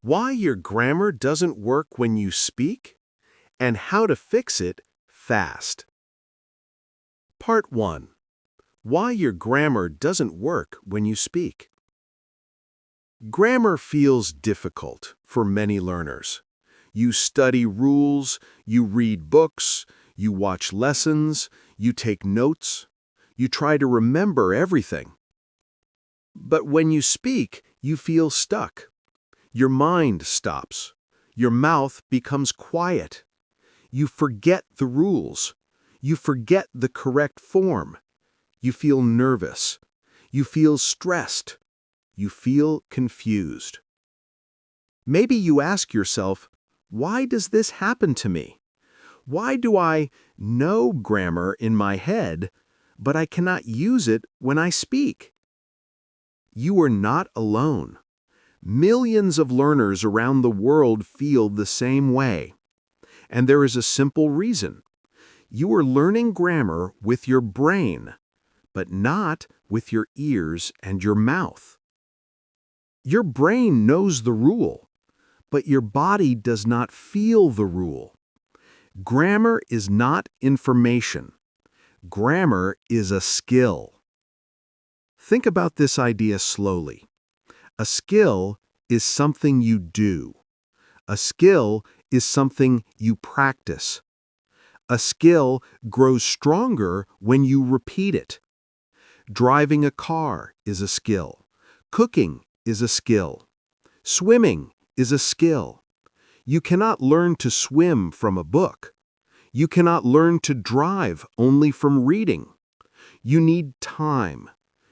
Why your grammar doesn't work when you speak, and how to fix it fast. Part 1. Why your grammar doesn't work when you speak. Grammar feels difficult for many learners. You study rules, you read books, you watch lessons, you take notes, you try to remember everything. But when you speak, you feel stuck. Your mind stops. Your mouth becomes quiet. You forget the rules. You forget the correct form. You feel nervous. You feel stressed. You feel confused. Maybe you ask yourself, why does this happen to me? Why do I know grammar in my head, but I cannot use it when I speak? You are not alone. Millions of learners around the world feel the same way. And there is a simple reason. You are learning grammar with your brain, but not with your ears and your mouth. Your brain knows the rule, but your body does not feel the rule. Grammar is not information. Grammar is a skill. Think about this idea slowly. A skill is something you do. A skill is something you practice. A skill grows stronger when you repeat it. Driving a car is a skill. Cooking is a skill. Swimming is a skill. You cannot learn to swim from a book. You cannot learn to drive only from reading. You need time.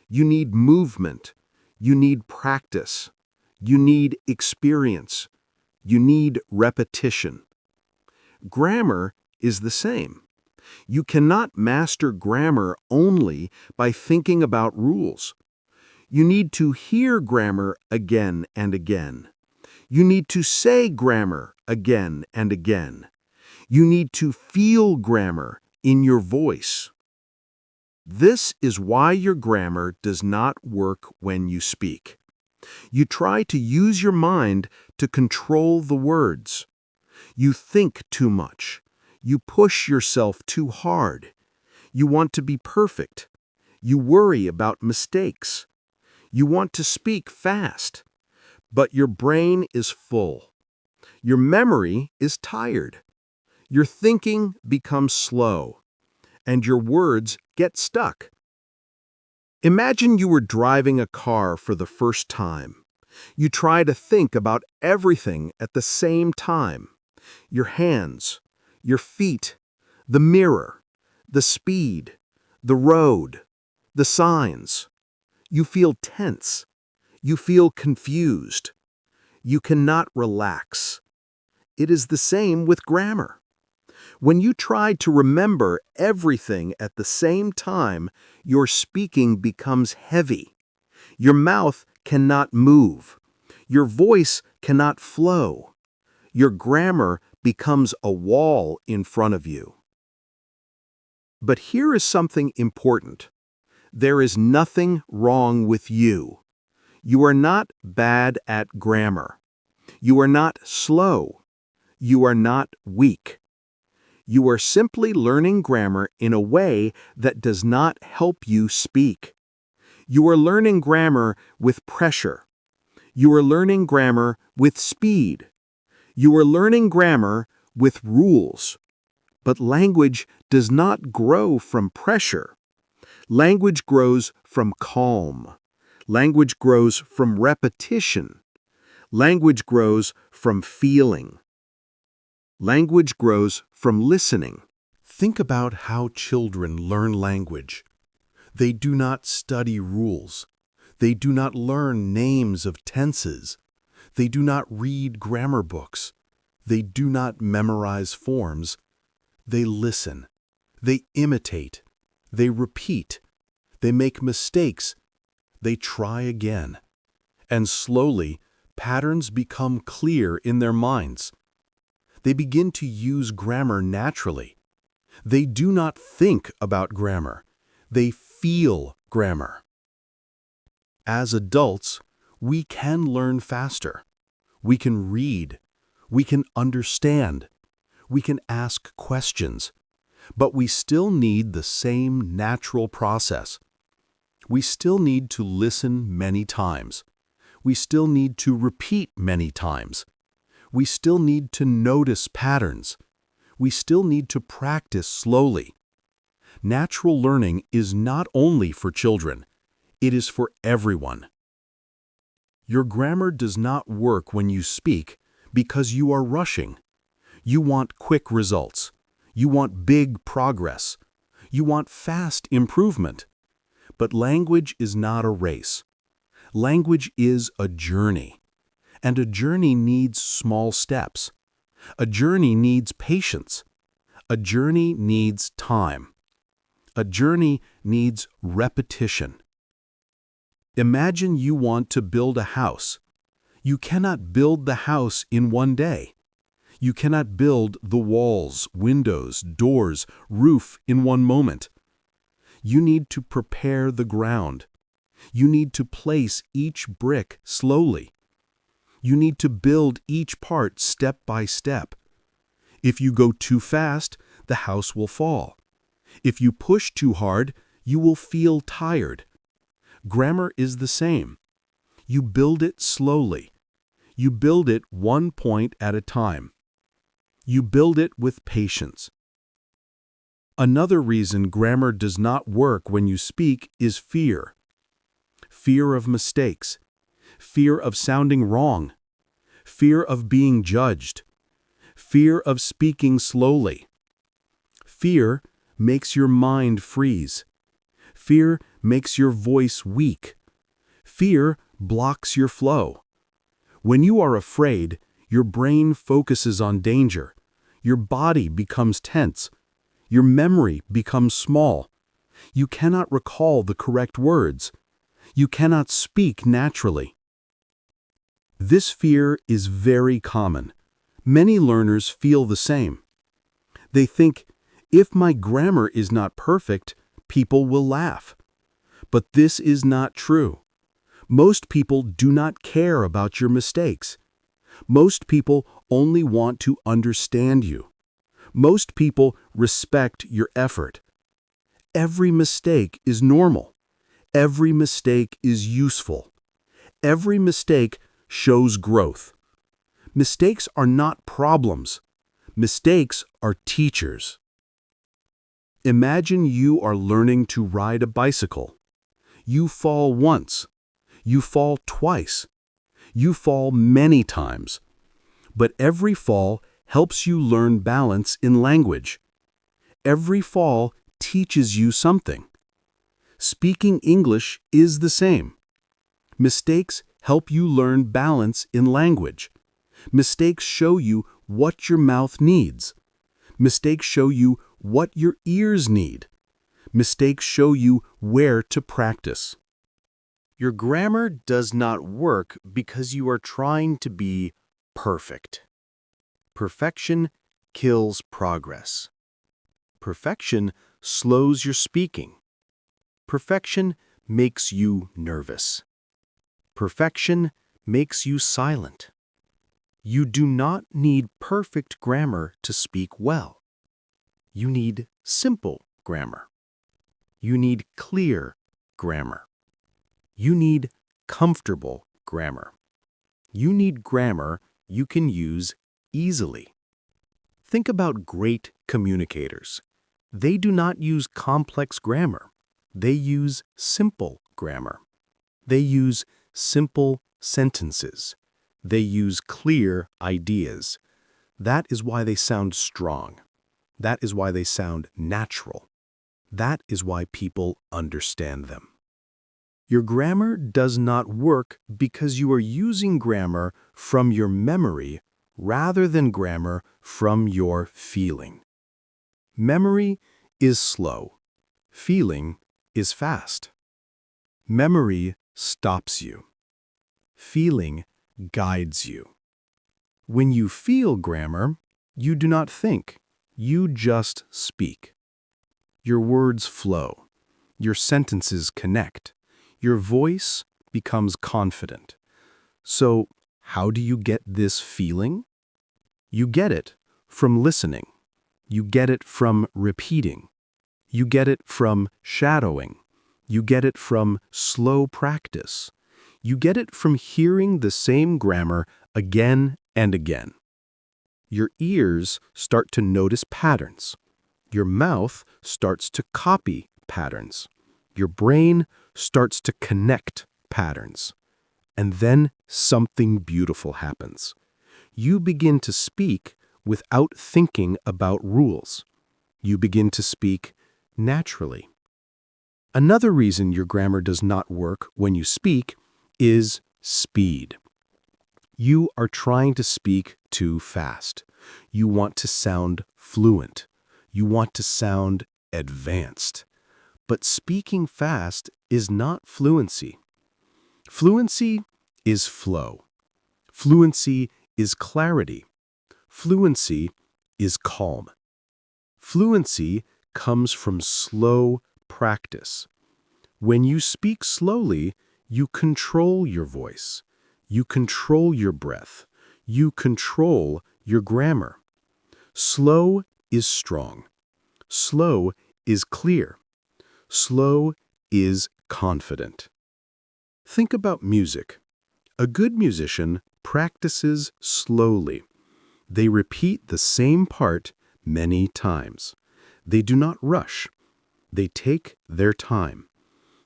You need movement. You need practice. You need experience. You need repetition. Grammar is the same. You cannot master grammar only by thinking about rules. You need to hear grammar again and again. You need to say grammar again and again. You need to feel grammar in your voice. This is why your grammar does not work when you speak. You try to use your mind to control the words. You think too much. You push yourself too hard. You want to be perfect. You worry about mistakes. You want to speak fast, but your brain is full. Your memory is tired. Your thinking becomes slow, and your words get stuck. Imagine you were driving a car for the first time. You try to think about everything at the same time. Your hands, your feet, the mirror, the speed, the road, the signs. You feel tense. You feel confused. You cannot relax. It is the same with grammar. When you try to remember everything at the same time, your speaking becomes heavy. Your mouth cannot move. Your voice cannot flow. Your grammar becomes a wall in front of you. But here is something important. There is nothing wrong with you. You are not bad at grammar. You are not slow. You are not weak. You are simply learning grammar in a way that does not help you speak. You are learning grammar with pressure. You are learning grammar with speed. You are learning grammar with rules. But language does not grow from pressure. Language grows from calm. Language grows from repetition. Language grows from feeling. Language grows from listening. Think about how children learn language. They do not study rules. They do not learn names of tenses. They do not read grammar books. They do not memorize forms. They listen. They imitate. They repeat. They make mistakes. They try again. And slowly, patterns become clear in their minds. They begin to use grammar naturally. They do not think about grammar. They feel grammar. As adults, we can learn faster. We can read. We can understand. We can ask questions. But we still need the same natural process. We still need to listen many times. We still need to repeat many times. We still need to notice patterns. We still need to practice slowly. Natural learning is not only for children, it is for everyone. Your grammar does not work when you speak because you are rushing. You want quick results. You want big progress. You want fast improvement. But language is not a race. Language is a journey. And a journey needs small steps. A journey needs patience. A journey needs time. A journey needs repetition. Imagine you want to build a house. You cannot build the house in one day. You cannot build the walls, windows, doors, roof in one moment. You need to prepare the ground. You need to place each brick slowly. You need to build each part step by step. If you go too fast, the house will fall. If you push too hard, you will feel tired. Grammar is the same. You build it slowly. You build it one point at a time. You build it with patience. Another reason grammar does not work when you speak is fear. Fear of mistakes. Fear of sounding wrong. Fear of being judged. Fear of speaking slowly. Fear makes your mind freeze. Fear makes your voice weak. Fear blocks your flow. When you are afraid, your brain focuses on danger. Your body becomes tense. Your memory becomes small. You cannot recall the correct words. You cannot speak naturally. This fear is very common. Many learners feel the same. They think, if my grammar is not perfect, people will laugh. But this is not true. Most people do not care about your mistakes. Most people only want to understand you. Most people respect your effort. Every mistake is normal. Every mistake is useful. Every mistake shows growth. Mistakes are not problems. Mistakes are teachers. Imagine you are learning to ride a bicycle. You fall once. You fall twice. You fall many times. But every fall helps you learn balance in language. Every fall teaches you something. Speaking English is the same. Mistakes help you learn balance in language. Mistakes show you what your mouth needs. Mistakes show you what your ears need. Mistakes show you where to practice. Your grammar does not work because you are trying to be perfect. Perfection kills progress. Perfection slows your speaking. Perfection makes you nervous. Perfection makes you silent. You do not need perfect grammar to speak well. You need simple grammar. You need clear grammar. You need comfortable grammar. You need grammar you can use easily. Think about great communicators. They do not use complex grammar. They use simple grammar. They use simple sentences. They use clear ideas. That is why they sound strong. That is why they sound natural. That is why people understand them. Your grammar does not work because you are using grammar from your memory rather than grammar from your feeling. Memory is slow. Feeling is fast. Memory stops you. Feeling guides you. When you feel grammar, you do not think. You just speak. Your words flow. Your sentences connect. Your voice becomes confident. So, How do you get this feeling? You get it from listening. You get it from repeating. You get it from shadowing. You get it from slow practice. You get it from hearing the same grammar again and again. Your ears start to notice patterns. Your mouth starts to copy patterns. Your brain starts to connect patterns. And then something beautiful happens. You begin to speak without thinking about rules. You begin to speak naturally. Another reason your grammar does not work when you speak is speed. You are trying to speak too fast. You want to sound fluent. You want to sound advanced. But speaking fast is not fluency. Fluency is flow. Fluency is clarity. Fluency is calm. Fluency comes from slow practice. When you speak slowly, you control your voice. You control your breath. You control your grammar. Slow is strong. Slow is clear. Slow is confident. Think about music. A good musician practices slowly. They repeat the same part many times. They do not rush. They take their time.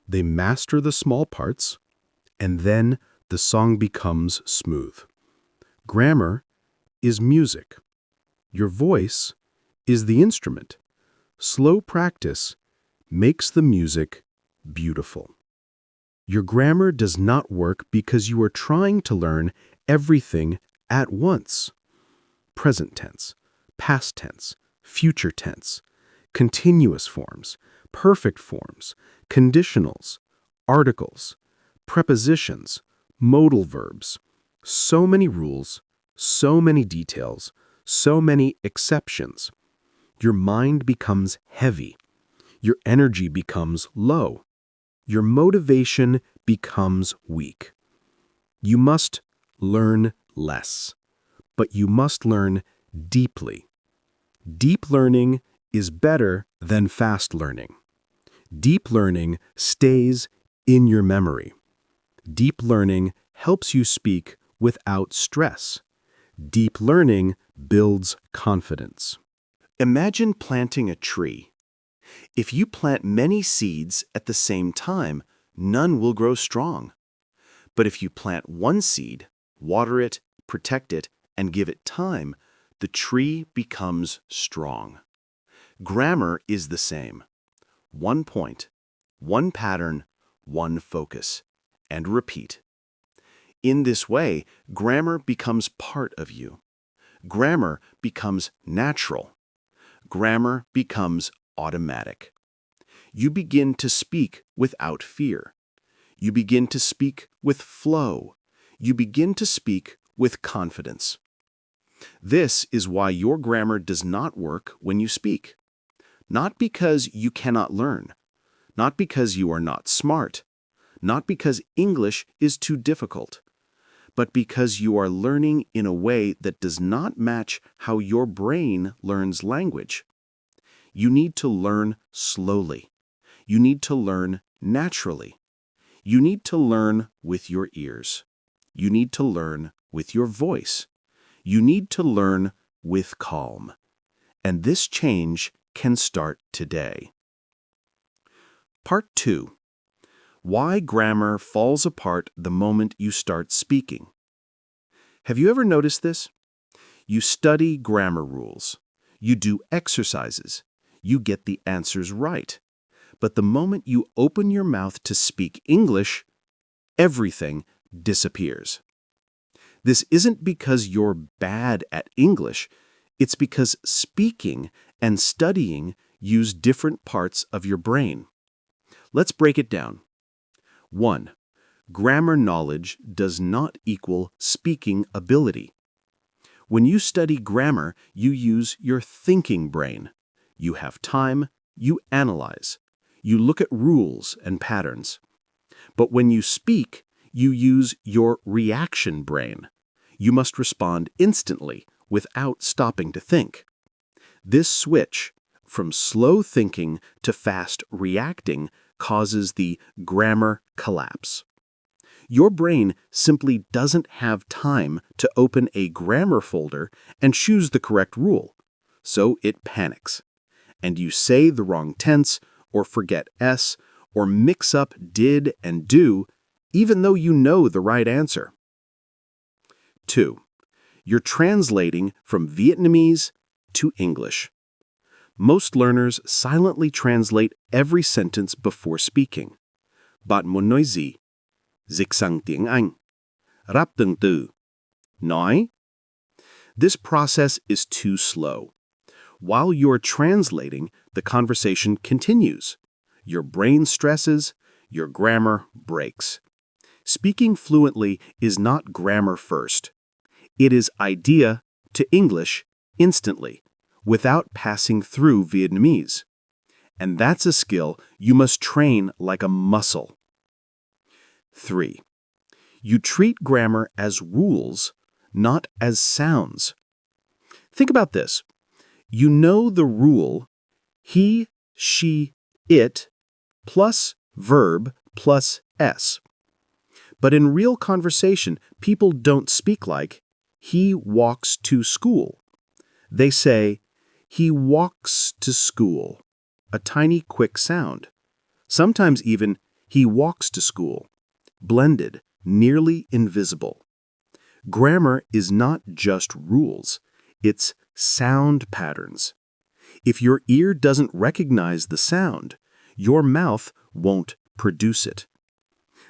They master the small parts, and then the song becomes smooth. Grammar is music. Your voice is the instrument. Slow practice makes the music beautiful. Your grammar does not work because you are trying to learn everything at once. Present tense, past tense, future tense, continuous forms, perfect forms, conditionals, articles, prepositions, modal verbs. So many rules, so many details, so many exceptions. Your mind becomes heavy. Your energy becomes low. Your motivation becomes weak. You must learn less, but you must learn deeply. Deep learning is better than fast learning. Deep learning stays in your memory. Deep learning helps you speak without stress. Deep learning builds confidence. Imagine planting a tree. If you plant many seeds at the same time, none will grow strong. But if you plant one seed, water it, protect it, and give it time, the tree becomes strong. Grammar is the same. One point, one pattern, one focus, and repeat. In this way, grammar becomes part of you. Grammar becomes natural. Grammar becomes automatic. You begin to speak without fear. You begin to speak with flow. You begin to speak with confidence. This is why your grammar does not work when you speak. Not because you cannot learn. Not because you are not smart. Not because English is too difficult. But because you are learning in a way that does not match how your brain learns language. You need to learn slowly. You need to learn naturally. You need to learn with your ears. You need to learn with your voice. You need to learn with calm. And this change can start today. Part 2. Why grammar falls apart the moment you start speaking. Have you ever noticed this? You study grammar rules. You do exercises. You get the answers right. But the moment you open your mouth to speak English, everything disappears. This isn't because you're bad at English. It's because speaking and studying use different parts of your brain. Let's break it down. 1. Grammar knowledge does not equal speaking ability. When you study grammar, you use your thinking brain. You have time, you analyze. You look at rules and patterns. But when you speak, you use your reaction brain. You must respond instantly without stopping to think. This switch from slow thinking to fast reacting causes the grammar collapse. Your brain simply doesn't have time to open a grammar folder and choose the correct rule, so it panics. And you say the wrong tense, or forget S, or mix up did and do, even though you know the right answer. 2. You're translating from Vietnamese to English. Most learners silently translate every sentence before speaking. Bạn muốn nói gì? Dịch sang tiếng Anh. Ráp từng từ. Nói. This process is too slow. While you're translating, the conversation continues. Your brain stresses, your grammar breaks. Speaking fluently is not grammar first. It is idea to English instantly, without passing through Vietnamese. And that's a skill you must train like a muscle. 3. You treat grammar as rules, not as sounds. Think about this. You know the rule, he, she, it, plus verb plus S. But in real conversation, people don't speak like, he walks to school. They say, he walks to school, a tiny quick sound. Sometimes even, he walks to school, blended, nearly invisible. Grammar is not just rules, it's sound patterns. If your ear doesn't recognize the sound, your mouth won't produce it.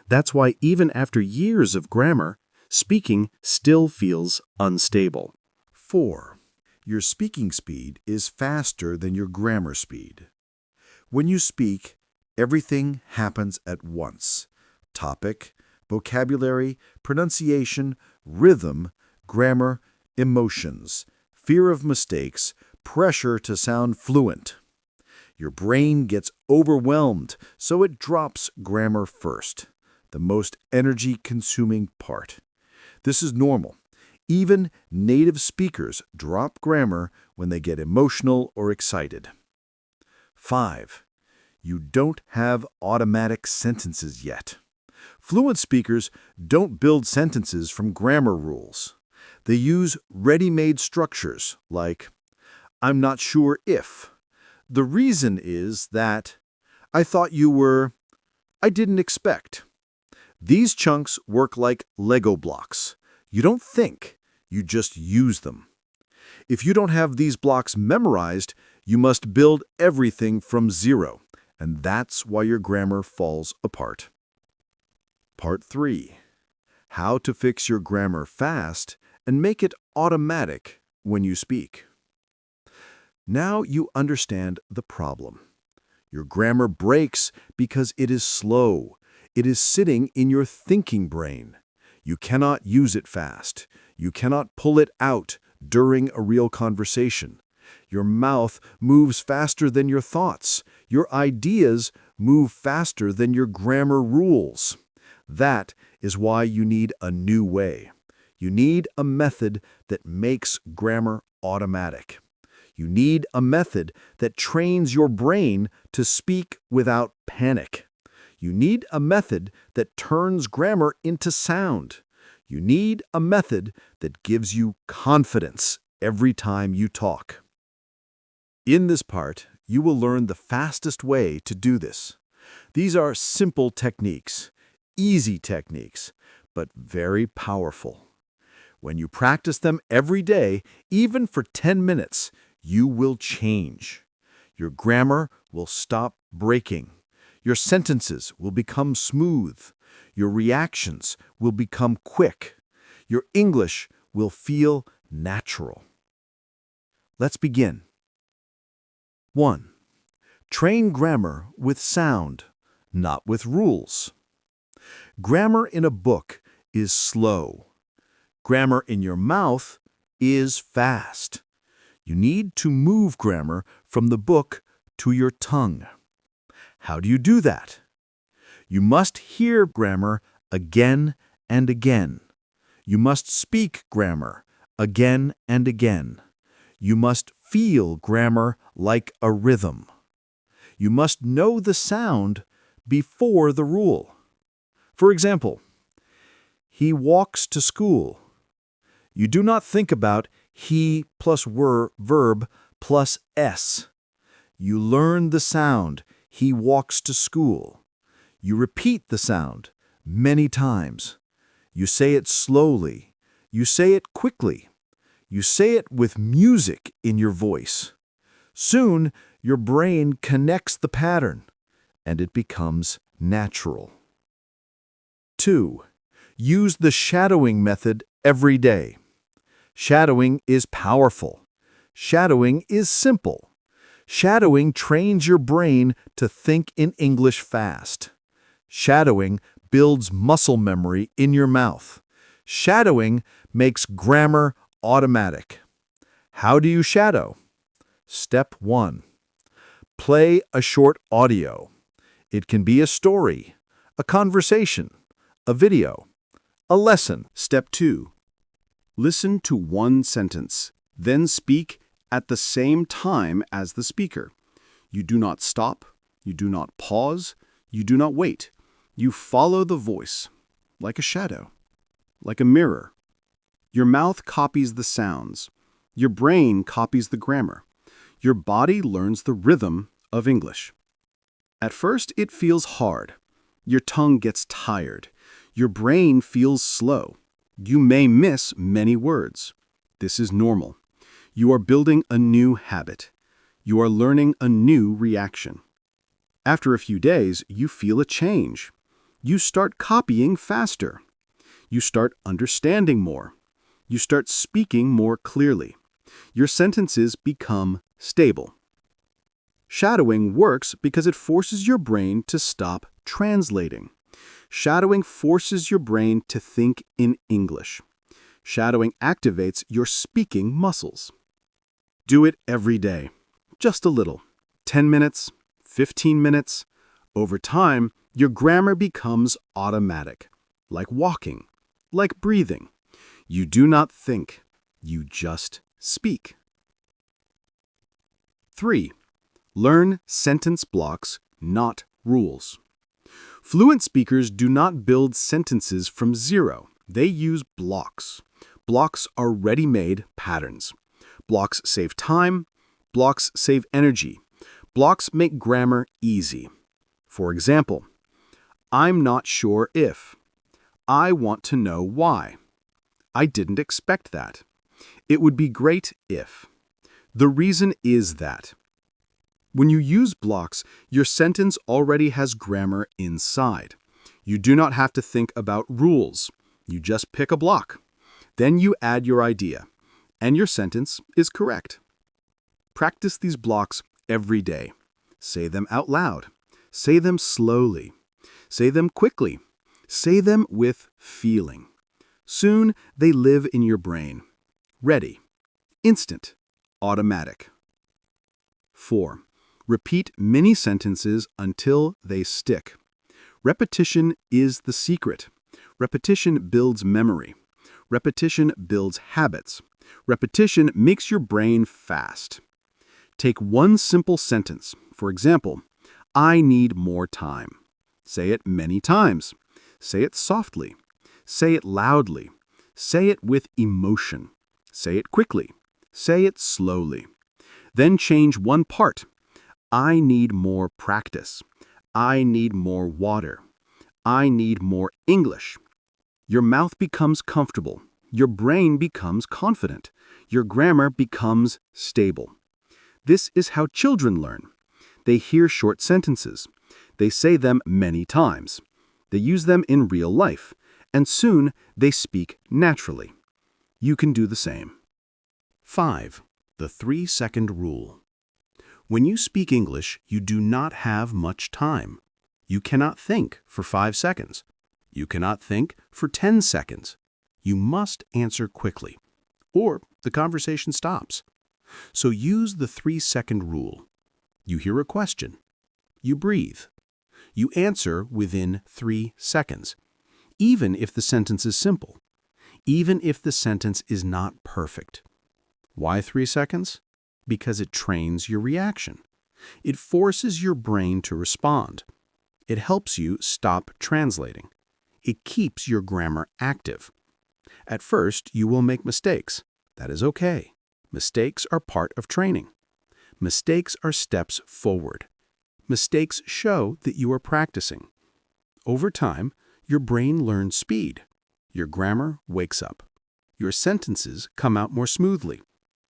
That's why even after years of grammar, speaking still feels unstable. 4. Your speaking speed is faster than your grammar speed. When you speak, everything happens at once. Topic, vocabulary, pronunciation, rhythm, grammar, emotions, fear of mistakes, pressure to sound fluent. Your brain gets overwhelmed, so it drops grammar first, the most energy-consuming part. This is normal. Even native speakers drop grammar when they get emotional or excited. 5. You don't have automatic sentences yet. Fluent speakers don't build sentences from grammar rules. They use ready-made structures like, I'm not sure if. The reason is that, I thought you were, I didn't expect. These chunks work like Lego blocks. You don't think, you just use them. If you don't have these blocks memorized, you must build everything from zero, and that's why your grammar falls apart. Part 3. How to fix your grammar fast and make it automatic when you speak. Now you understand the problem. Your grammar breaks because it is slow. It is sitting in your thinking brain. You cannot use it fast. You cannot pull it out during a real conversation. Your mouth moves faster than your thoughts. Your ideas move faster than your grammar rules. That is why you need a new way. You need a method that makes grammar automatic. You need a method that trains your brain to speak without panic. You need a method that turns grammar into sound. You need a method that gives you confidence every time you talk. In this part, you will learn the fastest way to do this. These are simple techniques, easy techniques, but very powerful. When you practice them every day, even for 10 minutes, you will change. Your grammar will stop breaking. Your sentences will become smooth. Your reactions will become quick. Your English will feel natural. Let's begin. 1. Train grammar with sound, not with rules. Grammar in a book is slow. Grammar in your mouth is fast. You need to move grammar from the book to your tongue. How do you do that? You must hear grammar again and again. You must speak grammar again and again. You must feel grammar like a rhythm. You must know the sound before the rule. For example, he walks to school. You do not think about he plus verb plus s. You learn the sound, he walks to school. You repeat the sound many times. You say it slowly. You say it quickly. You say it with music in your voice. Soon, your brain connects the pattern, and it becomes natural. 2. Use the shadowing method every day. Shadowing is powerful. Shadowing is simple. Shadowing trains your brain to think in English fast. Shadowing builds muscle memory in your mouth. Shadowing makes grammar automatic. How do you shadow? Step 1. Play a short audio. It can be a story, a conversation, a video, a lesson. Step 2. Listen to one sentence, then speak at the same time as the speaker. You do not stop, you do not pause, you do not wait. You follow the voice, like a shadow, like a mirror. Your mouth copies the sounds. Your brain copies the grammar. Your body learns the rhythm of English. At first, it feels hard. Your tongue gets tired. Your brain feels slow. You may miss many words. This is normal. You are building a new habit. You are learning a new reaction. After a few days, you feel a change. You start copying faster. You start understanding more. You start speaking more clearly. Your sentences become stable. Shadowing works because it forces your brain to stop translating. Shadowing forces your brain to think in English. Shadowing activates your speaking muscles. Do it every day, just a little. 10 minutes, 15 minutes. Over time, your grammar becomes automatic, like walking, like breathing. You do not think, you just speak. 3. Learn sentence blocks, not rules. Fluent speakers do not build sentences from zero. They use blocks. Blocks are ready-made patterns. Blocks save time. Blocks save energy. Blocks make grammar easy. For example, I'm not sure if. I want to know why. I didn't expect that. It would be great if. The reason is that. When you use blocks, your sentence already has grammar inside. You do not have to think about rules. You just pick a block. Then you add your idea, and your sentence is correct. Practice these blocks every day. Say them out loud. Say them slowly. Say them quickly. Say them with feeling. Soon they live in your brain. Ready. Instant. Automatic. 4. Repeat many sentences until they stick. Repetition is the secret. Repetition builds memory. Repetition builds habits. Repetition makes your brain fast. Take one simple sentence. For example, I need more time. Say it many times. Say it softly. Say it loudly. Say it with emotion. Say it quickly. Say it slowly. Then change one part. I need more practice. I need more water. I need more English. Your mouth becomes comfortable. Your brain becomes confident. Your grammar becomes stable. This is how children learn. They hear short sentences. They say them many times. They use them in real life, and soon they speak naturally. You can do the same. 5. The 3-second rule. When you speak English, you do not have much time. You cannot think for 5 seconds. You cannot think for 10 seconds. You must answer quickly, or the conversation stops. So use the 3-second rule. You hear a question. You breathe. You answer within 3 seconds, even if the sentence is simple. even if the sentence is not perfect. Why 3 seconds? Because it trains your reaction. It forces your brain to respond. It helps you stop translating. It keeps your grammar active. At first, you will make mistakes. That is okay. Mistakes are part of training. Mistakes are steps forward. Mistakes show that you are practicing. Over time, your brain learns speed. Your grammar wakes up. Your sentences come out more smoothly.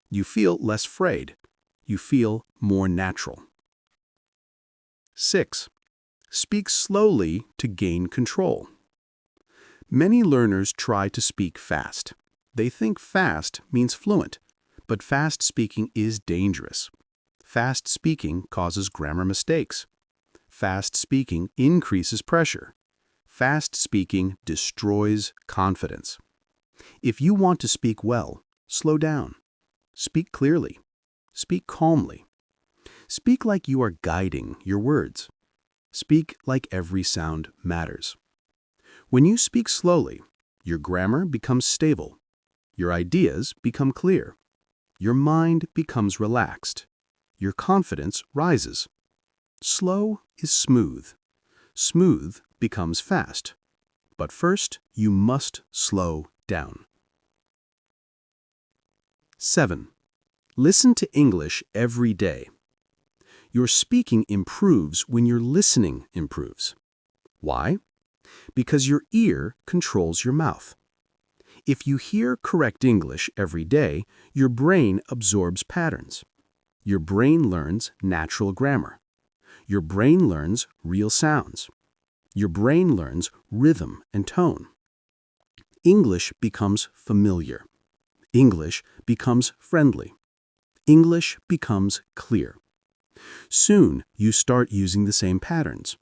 You feel less frayed. You feel more natural. 6. Speak slowly to gain control. Many learners try to speak fast. They think fast means fluent, but fast speaking is dangerous. Fast speaking causes grammar mistakes. Fast speaking increases pressure. Fast speaking destroys confidence. If you want to speak well, slow down. Speak clearly. Speak calmly. Speak like you are guiding your words. Speak like every sound matters. When you speak slowly, your grammar becomes stable. Your ideas become clear. Your mind becomes relaxed. Your confidence rises. Slow is smooth. Smooth becomes fast. But first, you must slow down. 7. Listen to English every day. Your speaking improves when your listening improves. Why? Because your ear controls your mouth. If you hear correct English every day, your brain absorbs patterns. Your brain learns natural grammar. Your brain learns real sounds. Your brain learns rhythm and tone. English becomes familiar. English becomes friendly. English becomes clear. Soon, you start using the same patterns,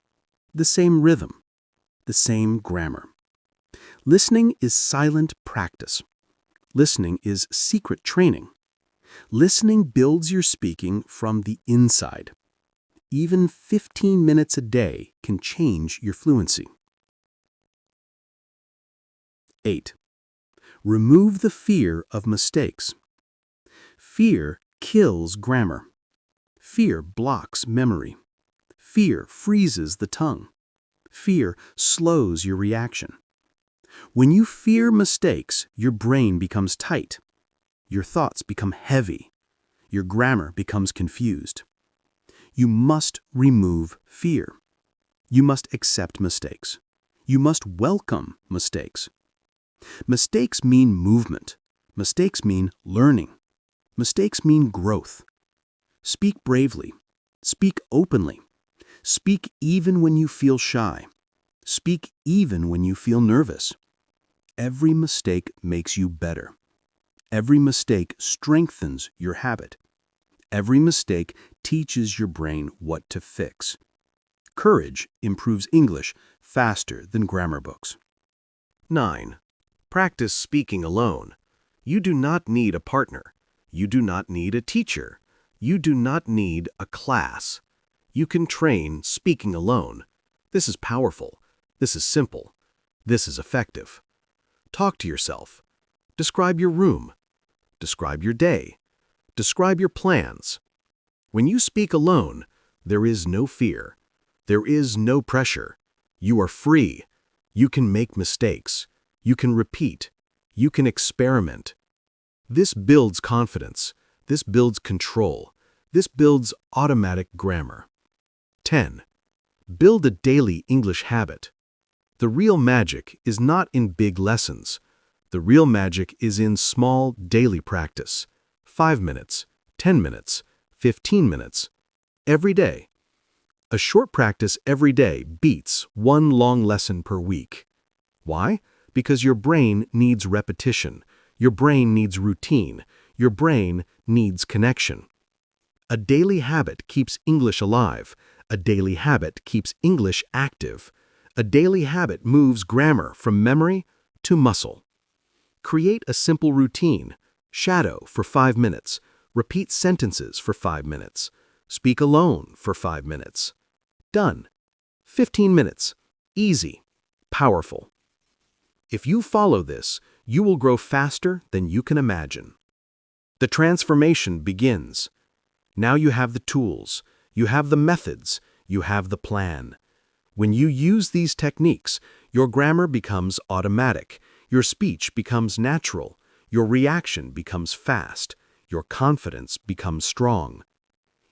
the same rhythm, the same grammar. Listening is silent practice. Listening is secret training. Listening builds your speaking from the inside. Even 15 minutes a day can change your fluency. 8. Remove the fear of mistakes. Fear kills grammar. Fear blocks memory. Fear freezes the tongue. Fear slows your reaction. When you fear mistakes, your brain becomes tight. Your thoughts become heavy. Your grammar becomes confused. You must remove fear. You must accept mistakes. You must welcome mistakes. Mistakes mean movement. Mistakes mean learning. Mistakes mean growth. Speak bravely. Speak openly. Speak even when you feel shy. Speak even when you feel nervous. Every mistake makes you better. Every mistake strengthens your habit. Every mistake teaches your brain what to fix. Courage improves English faster than grammar books. 9. Practice speaking alone. You do not need a partner. You do not need a teacher. You do not need a class. You can train speaking alone. This is powerful. This is simple. This is effective. Talk to yourself. Describe your room. Describe your day. Describe your plans. When you speak alone, there is no fear. There is no pressure. You are free. You can make mistakes. You can repeat. You can experiment. This builds confidence. This builds control. This builds automatic grammar. 10. Build a daily English habit. The real magic is not in big lessons. The real magic is in small daily practice. 5 minutes, 10 minutes, 15 minutes. Every day. A short practice every day beats one long lesson per week. Why? Because your brain needs repetition. Your brain needs routine. Your brain needs connection. A daily habit keeps English alive. A daily habit keeps English active. A daily habit moves grammar from memory to muscle. Create a simple routine. Shadow for 5 minutes. Repeat sentences for 5 minutes. Speak alone for 5 minutes. Done. 15 minutes. Easy. Powerful. If you follow this, you will grow faster than you can imagine. The transformation begins. Now you have the tools, you have the methods, you have the plan. When you use these techniques, your grammar becomes automatic, your speech becomes natural, your reaction becomes fast, your confidence becomes strong.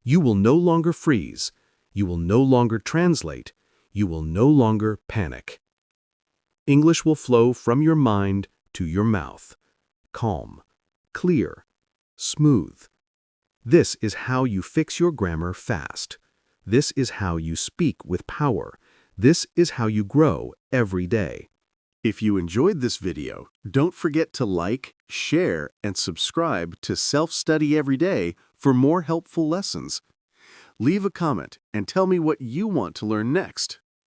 You will no longer freeze, you will no longer translate, you will no longer panic. English will flow from your mind to your mouth. Calm, clear, smooth. This is how you fix your grammar fast. This is how you speak with power. This is how you grow every day. If you enjoyed this video, don't forget to like, share, and subscribe to Self-Study Every Day for more helpful lessons. Leave a comment and tell me what you want to learn next.